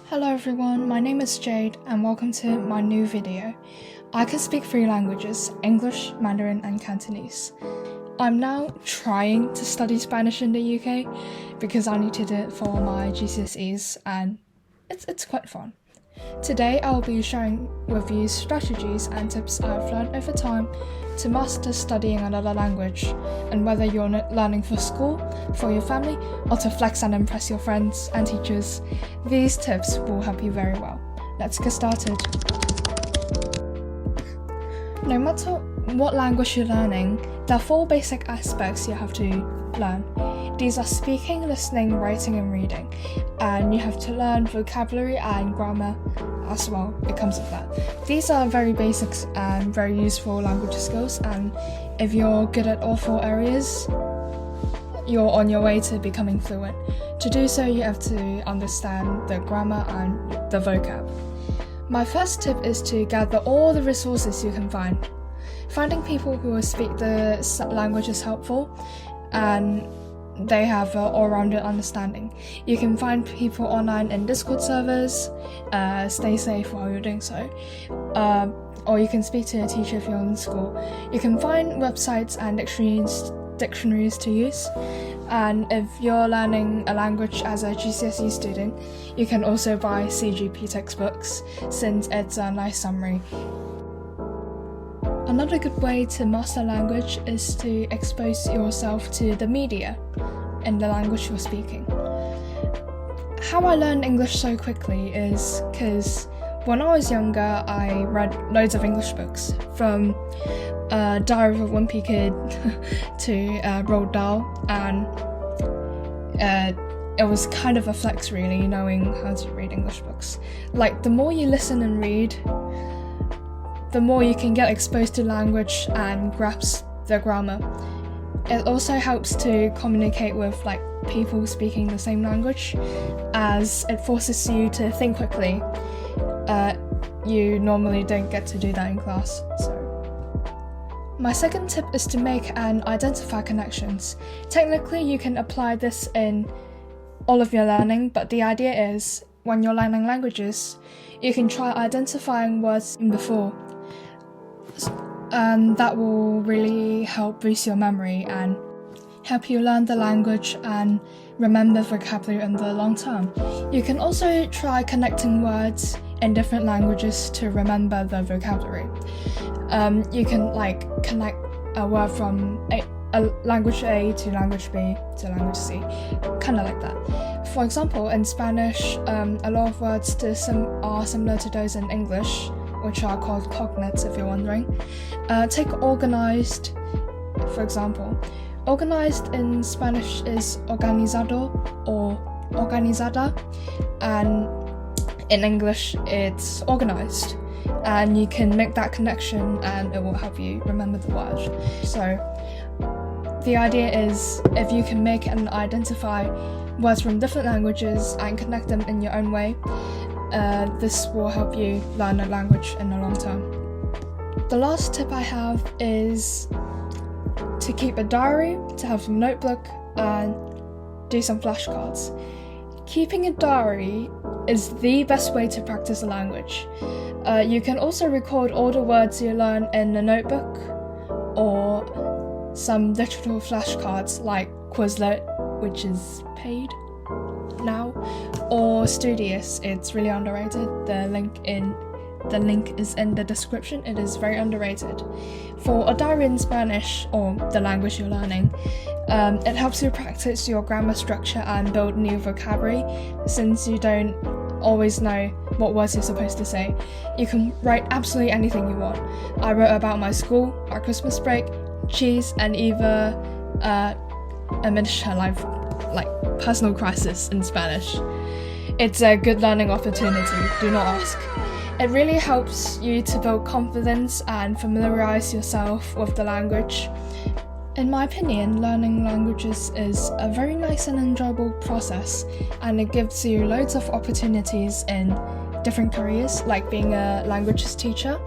Hello everyone, my name is Jade and welcome to my new video. I can speak 3 languages, English, Mandarin and Cantonese. I'm now trying to study Spanish in the UK because I needed it for my GCSEs and it's quite fun. Today I'll be sharing with you strategies and tips I've learned over time to master studying another language, and whether you're learning for school, for your family, or to flex and impress your friends and teachers, these tips will help you very well. Let's get started. No matter what language you're learning, there are 4 basic aspects you have to learn. These are speaking, listening, writing and reading, and you have to learn vocabulary and grammar as well. It comes with that. These are very basic and very useful language skills, and if you're good at all 4 areas, you're on your way to becoming fluent. To do so, you have to understand the grammar and the vocab. My first tip is to gather all the resources you can find. Finding people who speak the language is helpful, and they have an all-rounded understanding. You can find people online in Discord servers. Stay safe while you're doing so. Or you can speak to a teacher if you're in school. You can find websites and dictionaries to use. And if you're learning a language as a GCSE student, you can also buy CGP textbooks since it's a nice summary. Another good way to master language is to expose yourself to the media in the language you're speaking. How I learned English so quickly is because when I was younger, I read loads of English books, from Diary of a Wimpy Kid to Roald Dahl, and it was kind of a flex really, knowing how to read English books. Like, the more you listen and read, the more you can get exposed to language and grasp the grammar. It also helps to communicate with people speaking the same language, as it forces you to think quickly. You normally don't get to do that in class. My second tip is to make and identify connections. Technically, you can apply this in all of your learning, but the idea is, when you're learning languages, you can try identifying words before. That will really help boost your memory and help you learn the language and remember vocabulary in the long term. You can also try connecting words in different languages to remember the vocabulary. You can connect a word from a language A to language B to language C, kind of like that. For example, in Spanish, a lot of words are similar to those in English, which are called cognates if you're wondering. Take organized, for example. Organized in Spanish is organizado or organizada, and in English it's organized. And you can make that connection and it will help you remember the word. So the idea is, if you can make and identify words from different languages and connect them in your own way, this will help you learn a language in the long term. The last tip I have is to keep a diary, to have a notebook, and do some flashcards. Keeping a diary is the best way to practice a language. You can also record all the words you learn in a notebook, or some digital flashcards like Quizlet, which is paid now, or Studious. It's really underrated. The link is in the description. It is very underrated. For a diary in Spanish, or the language you're learning, it helps you practice your grammar structure and build new vocabulary, since you don't always know what words you're supposed to say. You can write absolutely anything you want. I wrote about my school, our Christmas break, cheese, and even a miniature life, personal crisis in Spanish. It's a good learning opportunity, do not ask. It really helps you to build confidence and familiarize yourself with the language. In my opinion, learning languages is a very nice and enjoyable process, and it gives you loads of opportunities in different careers, like being a languages teacher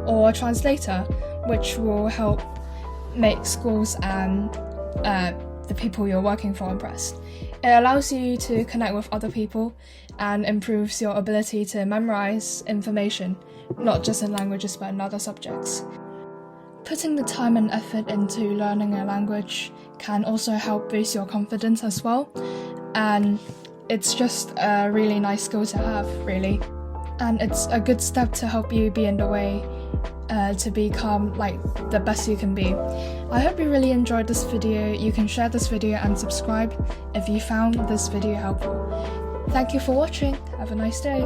or a translator, which will help make schools and the people you're working for impressed. It allows you to connect with other people and improves your ability to memorize information, not just in languages but in other subjects. Putting the time and effort into learning a language can also help boost your confidence as well, and it's just a really nice skill to have, really. And it's a good step to help you be in the way to become like the best you can be. I hope you really enjoyed this video. You can share this video and subscribe if you found this video helpful. Thank you for watching. Have a nice day.